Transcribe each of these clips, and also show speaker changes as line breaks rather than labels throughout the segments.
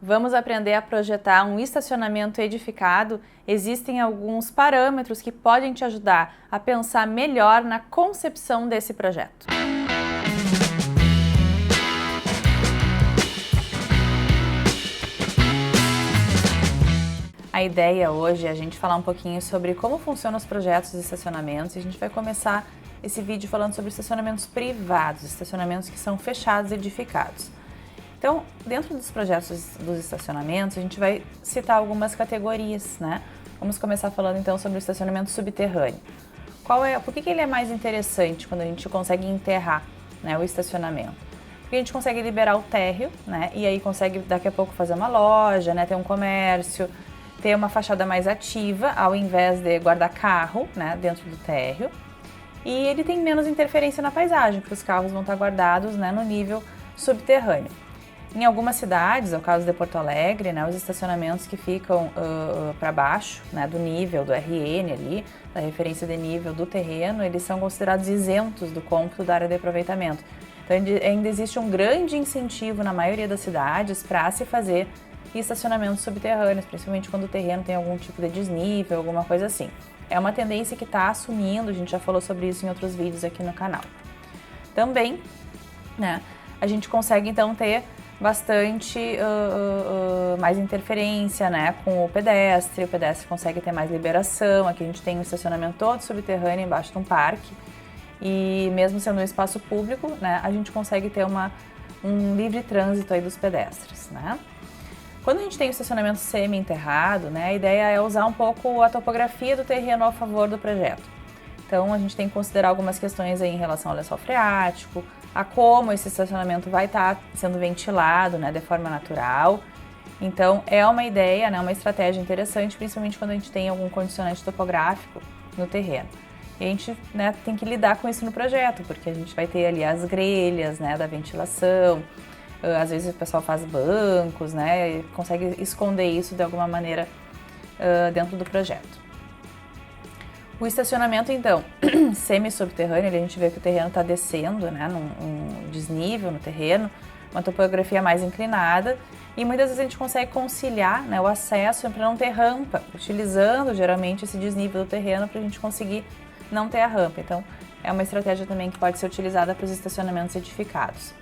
Vamos aprender a projetar um estacionamento edificado. Existem alguns parâmetros que podem te ajudar a pensar melhor na concepção desse projeto. A ideia hoje é a gente falar um pouquinho sobre como funcionam os projetos de estacionamentos e a gente vai começar esse vídeo falando sobre estacionamentos privados, estacionamentos que são fechados e edificados. Então, dentro dos projetos dos estacionamentos, a gente vai citar algumas categorias, né? Vamos começar falando então sobre o estacionamento subterrâneo. Por que ele é mais interessante quando a gente consegue enterrar, né, o estacionamento? Porque a gente consegue liberar o térreo, né? E aí consegue daqui a pouco fazer uma loja, né? Ter um comércio, ter uma fachada mais ativa, ao invés de guardar carro, né, dentro do térreo. E ele tem menos interferência na paisagem, porque os carros vão estar guardados, né, no nível subterrâneo. Em algumas cidades, é o caso de Porto Alegre, né, os estacionamentos que ficam para baixo, né, do nível do RN ali, da referência de nível do terreno, eles são considerados isentos do cômputo da área de aproveitamento. Então ainda existe um grande incentivo na maioria das cidades para se fazer estacionamentos subterrâneos, principalmente quando o terreno tem algum tipo de desnível, alguma coisa assim. É uma tendência que está assumindo, a gente já falou sobre isso em outros vídeos aqui no canal. Também, né, a gente consegue então ter bastante mais interferência, né, com o pedestre consegue ter mais liberação. Aqui a gente tem um estacionamento todo subterrâneo embaixo de um parque e mesmo sendo um espaço público, né, a gente consegue ter um livre trânsito aí dos pedestres, né. Quando a gente tem o estacionamento semi-enterrado, né, a ideia é usar um pouco a topografia do terreno a favor do projeto. Então a gente tem que considerar algumas questões aí em relação ao lençol freático, a como esse estacionamento vai estar sendo ventilado, né, de forma natural. Então é uma ideia, né, uma estratégia interessante, principalmente quando a gente tem algum condicionante topográfico no terreno. E a gente, né, tem que lidar com isso no projeto, porque a gente vai ter ali as grelhas, né, da ventilação. Às vezes o pessoal faz bancos, né, e consegue esconder isso de alguma maneira dentro do projeto. O estacionamento, então, semi-subterrâneo, a gente vê que o terreno está descendo, né, num desnível no terreno, uma topografia mais inclinada, e muitas vezes a gente consegue conciliar, né, o acesso para não ter rampa, utilizando geralmente esse desnível do terreno para a gente conseguir não ter a rampa. Então, é uma estratégia também que pode ser utilizada para os estacionamentos edificados.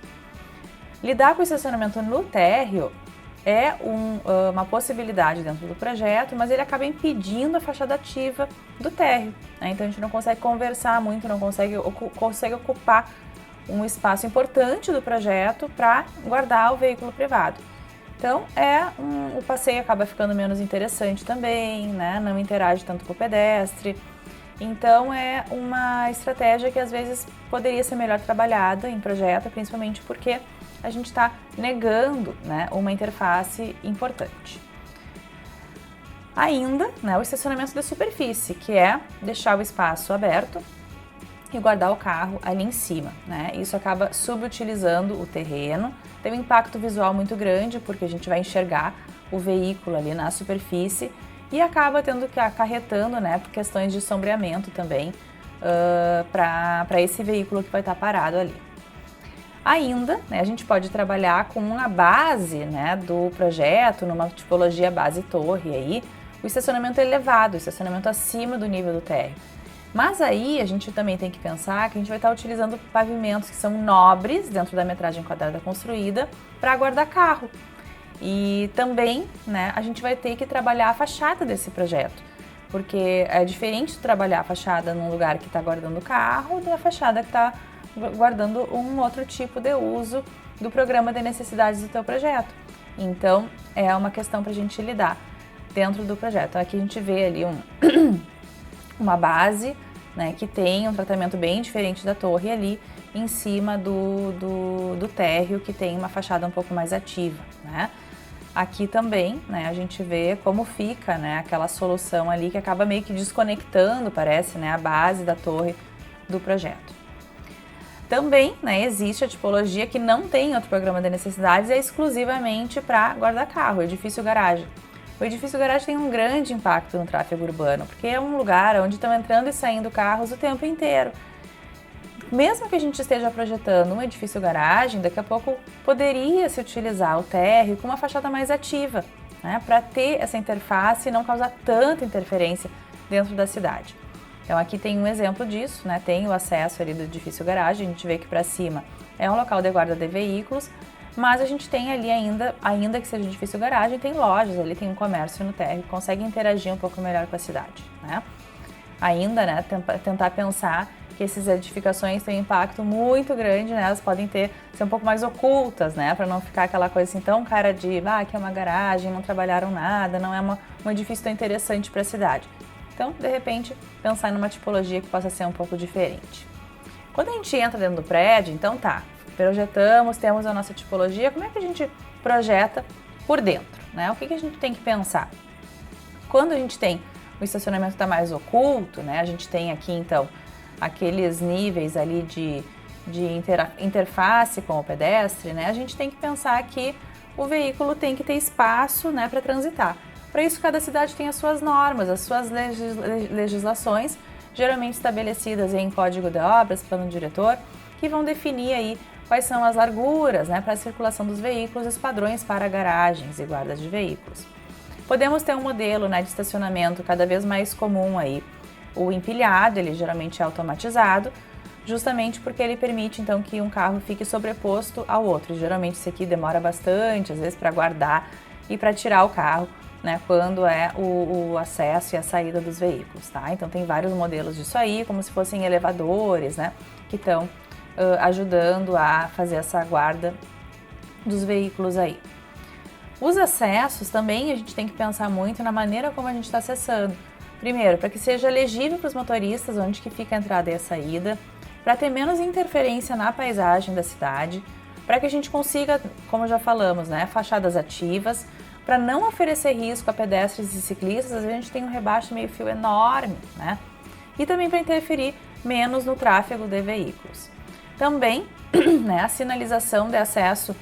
Lidar com o estacionamento no térreo é uma possibilidade dentro do projeto, mas ele acaba impedindo a fachada ativa do térreo, né? Então a gente não consegue conversar muito, não consegue ocupar um espaço importante do projeto para guardar o veículo privado. Então o passeio acaba ficando menos interessante também, né? Não interage tanto com o pedestre. Então é uma estratégia que às vezes poderia ser melhor trabalhada em projeto, principalmente porque a gente está negando, né, uma interface importante. Ainda, né, o estacionamento de superfície, que é deixar o espaço aberto e guardar o carro ali em cima, né? Isso acaba subutilizando o terreno, tem um impacto visual muito grande, porque a gente vai enxergar o veículo ali na superfície e acaba acarretando, né, por questões de sombreamento também para esse veículo que vai estar parado ali. Ainda, né, a gente pode trabalhar com a base, né, do projeto, numa tipologia base torre aí, o estacionamento elevado, o estacionamento acima do nível do térreo. Mas aí a gente também tem que pensar que a gente vai estar utilizando pavimentos que são nobres dentro da metragem quadrada construída para guardar carro. E também, né, a gente vai ter que trabalhar a fachada desse projeto, porque é diferente de trabalhar a fachada num lugar que está guardando carro da fachada que está guardando um outro tipo de uso do programa de necessidades do teu projeto. Então, é uma questão para a gente lidar dentro do projeto. Então, aqui a gente vê ali uma base, né, que tem um tratamento bem diferente da torre ali em cima do térreo, que tem uma fachada um pouco mais ativa, né? Aqui também, né, a gente vê como fica, né, aquela solução ali que acaba meio que desconectando, parece, né, a base da torre do projeto. Também, né, existe a tipologia que não tem outro programa de necessidades, é exclusivamente para guardar carro, o edifício garagem. O edifício garagem tem um grande impacto no tráfego urbano, porque é um lugar onde estão entrando e saindo carros o tempo inteiro. Mesmo que a gente esteja projetando um edifício garagem, daqui a pouco poderia se utilizar o térreo com uma fachada mais ativa, né, para ter essa interface e não causar tanta interferência dentro da cidade. Então aqui tem um exemplo disso, né, tem o acesso ali do edifício garagem, a gente vê que para cima é um local de guarda de veículos, mas a gente tem ali ainda que seja edifício garagem, tem lojas ali, tem um comércio no térreo, consegue interagir um pouco melhor com a cidade, né? Ainda, né, tentar pensar que essas edificações têm um impacto muito grande, né? Elas podem ser um pouco mais ocultas, né? Para não ficar aquela coisa assim tão cara de, que é uma garagem, não trabalharam nada, não é um edifício tão interessante para a cidade. Então, de repente, pensar numa tipologia que possa ser um pouco diferente. Quando a gente entra dentro do prédio, então projetamos, temos a nossa tipologia, como é que a gente projeta por dentro, né? O que a gente tem que pensar? Quando a gente tem o estacionamento está mais oculto, né? A gente tem aqui, então, aqueles níveis ali de interface com o pedestre, né? A gente tem que pensar que o veículo tem que ter espaço, né, para transitar. Para isso, cada cidade tem as suas normas, as suas legislações, geralmente estabelecidas em código de obras, plano diretor, que vão definir aí quais são as larguras, né, para a circulação dos veículos, os padrões para garagens e guardas de veículos. Podemos ter um modelo, né, de estacionamento cada vez mais comum aí, o empilhado, ele geralmente é automatizado, justamente porque ele permite então que um carro fique sobreposto ao outro. Geralmente isso aqui demora bastante, às vezes para guardar e para tirar o carro, né, quando é o acesso e a saída dos veículos, tá? Então tem vários modelos disso aí, como se fossem elevadores, né, que estão ajudando a fazer essa guarda dos veículos aí. Os acessos também a gente tem que pensar muito na maneira como a gente está acessando. Primeiro, para que seja legível para os motoristas onde que fica a entrada e a saída, para ter menos interferência na paisagem da cidade, para que a gente consiga, como já falamos, né, fachadas ativas, para não oferecer risco a pedestres e ciclistas. Às vezes a gente tem um rebaixo meio fio enorme, né? E também para interferir menos no tráfego de veículos. Também, né, a sinalização de acesso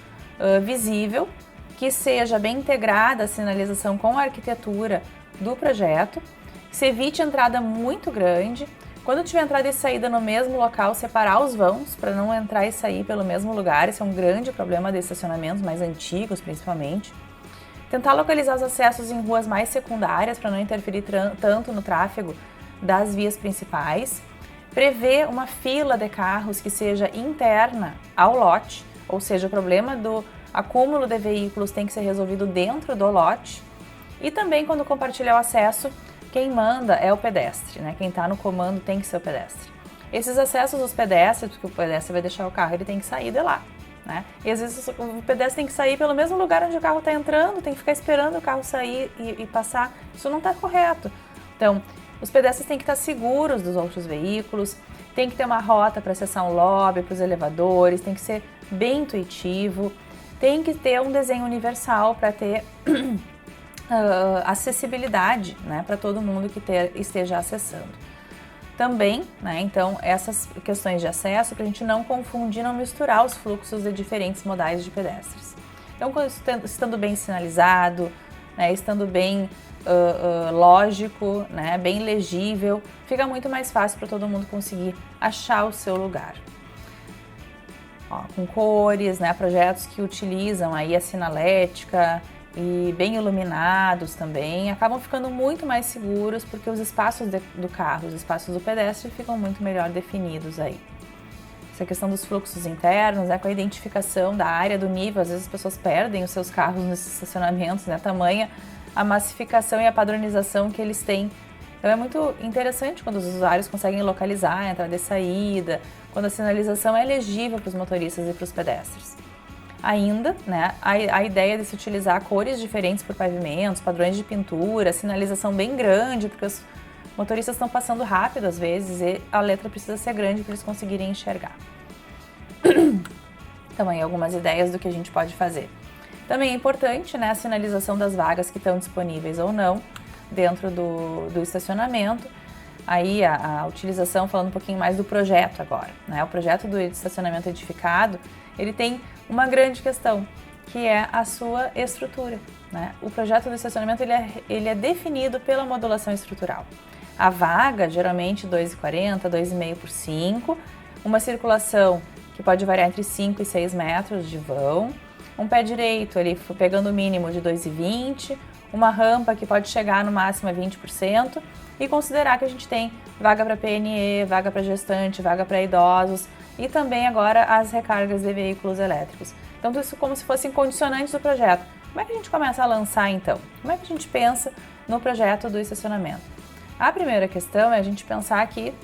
visível, que seja bem integrada a sinalização com a arquitetura do projeto, que se evite entrada muito grande. Quando tiver entrada e saída no mesmo local, separar os vãos para não entrar e sair pelo mesmo lugar. Esse é um grande problema de estacionamentos mais antigos, principalmente. Tentar localizar os acessos em ruas mais secundárias para não interferir tanto no tráfego das vias principais. Prever uma fila de carros que seja interna ao lote, ou seja, o problema do acúmulo de veículos tem que ser resolvido dentro do lote. E também, quando compartilhar o acesso, quem manda é o pedestre, né? Quem está no comando tem que ser o pedestre. Esses acessos dos pedestres, porque o pedestre vai deixar o carro, ele tem que sair de lá, né? E às vezes o pedestre tem que sair pelo mesmo lugar onde o carro está entrando, tem que ficar esperando o carro sair e passar. Isso não está correto. Então, os pedestres têm que estar seguros dos outros veículos, tem que ter uma rota para acessar um lobby, para os elevadores, tem que ser bem intuitivo, tem que ter um desenho universal para ter acessibilidade, né, para todo mundo que esteja acessando. Também, né, então, essas questões de acesso, para a gente não confundir, não misturar os fluxos de diferentes modais de pedestres. Então, estando bem sinalizado, né, estando bem lógico, né, bem legível, fica muito mais fácil para todo mundo conseguir achar o seu lugar. Com cores, né, projetos que utilizam aí a sinalética e bem iluminados também, acabam ficando muito mais seguros porque os espaços do carro, os espaços do pedestre ficam muito melhor definidos aí. Essa questão dos fluxos internos, né, com a identificação da área, do nível, às vezes as pessoas perdem os seus carros nesses estacionamentos, né, tamanha a massificação e a padronização que eles têm. Então é muito interessante quando os usuários conseguem localizar a entrada e saída, quando a sinalização é legível para os motoristas e para os pedestres. Ainda, né, a ideia de se utilizar cores diferentes por pavimentos, padrões de pintura, sinalização bem grande, porque os motoristas estão passando rápido às vezes e a letra precisa ser grande para eles conseguirem enxergar. Então aí algumas ideias do que a gente pode fazer. Também é importante, né, a sinalização das vagas que estão disponíveis ou não dentro do estacionamento. Aí a utilização, falando um pouquinho mais do projeto agora, né? O projeto do estacionamento edificado, ele tem uma grande questão, que é a sua estrutura, né? O projeto do estacionamento, ele é definido pela modulação estrutural. A vaga, geralmente 2,40, 2,5 por 5, uma circulação que pode variar entre 5 e 6 metros de vão, um pé direito ali pegando o mínimo de 2,20, uma rampa que pode chegar no máximo a 20% e considerar que a gente tem vaga para PNE, vaga para gestante, vaga para idosos e também agora as recargas de veículos elétricos. Então, tudo isso como se fossem condicionantes do projeto. Como é que a gente começa a lançar então? Como é que a gente pensa no projeto do estacionamento? A primeira questão é a gente pensar que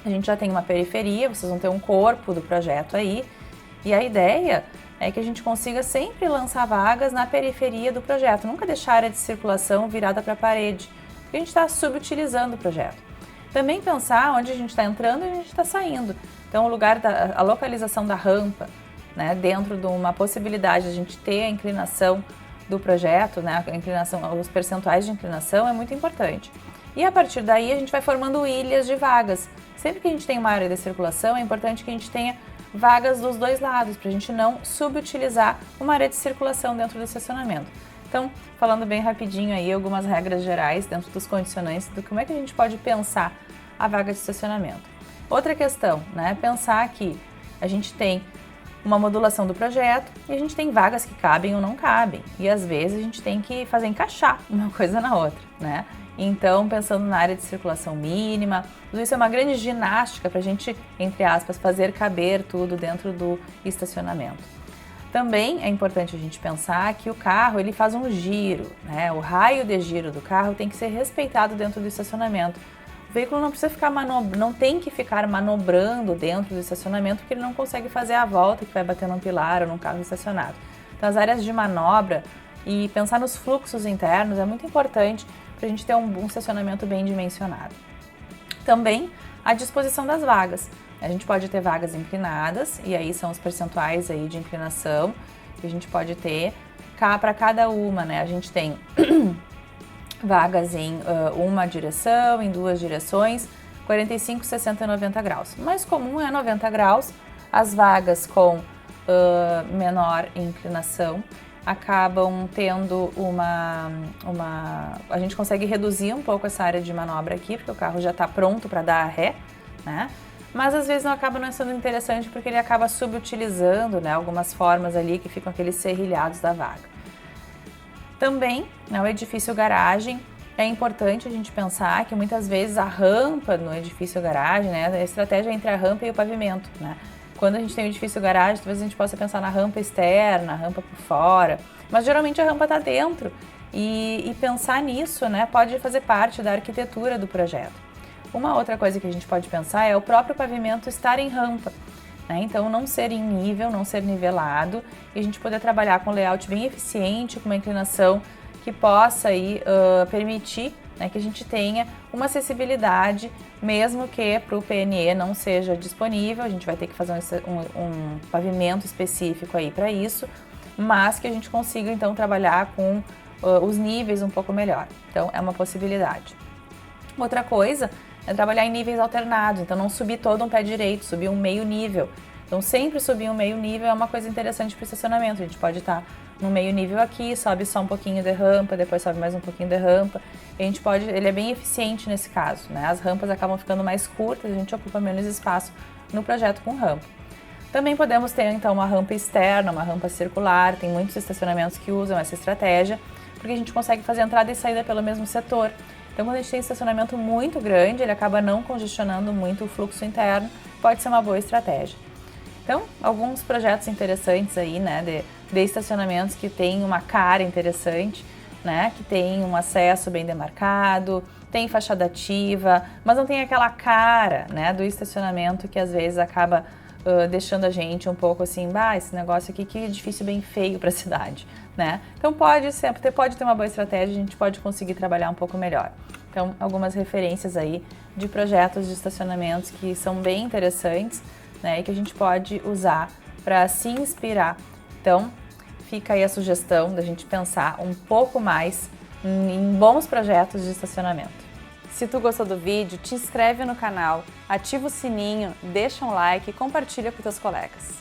a gente já tem uma periferia, vocês vão ter um corpo do projeto aí, e a ideia é que a gente consiga sempre lançar vagas na periferia do projeto, nunca deixar a área de circulação virada para a parede, porque a gente está subutilizando o projeto. Também pensar onde a gente está entrando e onde a gente está saindo. Então, a localização da rampa, né, dentro de uma possibilidade de a gente ter a inclinação do projeto, né, a inclinação, os percentuais de inclinação é muito importante. E a partir daí a gente vai formando ilhas de vagas. Sempre que a gente tem uma área de circulação, é importante que a gente tenha vagas dos dois lados, para a gente não subutilizar uma área de circulação dentro do estacionamento. Então, falando bem rapidinho aí, algumas regras gerais dentro dos condicionantes do como é que a gente pode pensar a vaga de estacionamento. Outra questão, né, pensar que a gente tem uma modulação do projeto e a gente tem vagas que cabem ou não cabem. E às vezes a gente tem que fazer encaixar uma coisa na outra, né? Então, pensando na área de circulação mínima, tudo isso é uma grande ginástica para a gente, entre aspas, fazer caber tudo dentro do estacionamento. Também é importante a gente pensar que o carro ele faz um giro, né? O raio de giro do carro tem que ser respeitado dentro do estacionamento. O veículo não precisa ficar não tem que ficar manobrando dentro do estacionamento porque ele não consegue fazer a volta que vai bater num pilar ou num carro estacionado. Então, as áreas de manobra e pensar nos fluxos internos é muito importante para a gente ter um estacionamento bem dimensionado. Também a disposição das vagas. A gente pode ter vagas inclinadas, e aí são os percentuais aí de inclinação que a gente pode ter para cada uma, né? A gente tem vagas em uma direção, em duas direções, 45, 60 e 90 graus. O mais comum é 90 graus, as vagas com menor inclinação acabam tendo a gente consegue reduzir um pouco essa área de manobra aqui, porque o carro já está pronto para dar a ré, né? Mas às vezes não acaba não sendo interessante porque ele acaba subutilizando, né, algumas formas ali que ficam aqueles serrilhados da vaga. Também, no edifício garagem, é importante a gente pensar que muitas vezes a rampa no edifício garagem, né, a estratégia entre a rampa e o pavimento, né? Quando a gente tem o edifício garagem, talvez a gente possa pensar na rampa externa, a rampa por fora, mas geralmente a rampa está dentro e pensar nisso, né, pode fazer parte da arquitetura do projeto. Uma outra coisa que a gente pode pensar é o próprio pavimento estar em rampa, né? Então não ser em nível, não ser nivelado e a gente poder trabalhar com um layout bem eficiente, com uma inclinação que possa aí, permitir, né, que a gente tenha uma acessibilidade, mesmo que para o PNE não seja disponível, a gente vai ter que fazer um pavimento específico aí para isso, mas que a gente consiga então trabalhar com os níveis um pouco melhor. Então é uma possibilidade. Outra coisa é trabalhar em níveis alternados, então não subir todo um pé direito, subir um meio nível. Então sempre subir um meio nível é uma coisa interessante para o estacionamento, a gente pode estar no meio nível aqui, sobe só um pouquinho de rampa, depois sobe mais um pouquinho de rampa. A gente pode, ele é bem eficiente nesse caso, né? As rampas acabam ficando mais curtas, a gente ocupa menos espaço no projeto com rampa. Também podemos ter então uma rampa externa, uma rampa circular, tem muitos estacionamentos que usam essa estratégia, porque a gente consegue fazer entrada e saída pelo mesmo setor. Então quando a gente tem estacionamento muito grande, ele acaba não congestionando muito o fluxo interno, pode ser uma boa estratégia. Então, alguns projetos interessantes aí, né, de estacionamentos que tem uma cara interessante, né, que tem um acesso bem demarcado, tem fachada ativa, mas não tem aquela cara, né, do estacionamento que às vezes acaba deixando a gente um pouco assim, esse negócio aqui que edifício bem feio para a cidade, né? Então pode ter uma boa estratégia, a gente pode conseguir trabalhar um pouco melhor. Então, algumas referências aí de projetos de estacionamentos que são bem interessantes, né, e que a gente pode usar para se inspirar. Então, fica aí a sugestão da gente pensar um pouco mais em bons projetos de estacionamento. Se tu gostou do vídeo, te inscreve no canal, ativa o sininho, deixa um like e compartilha com teus colegas.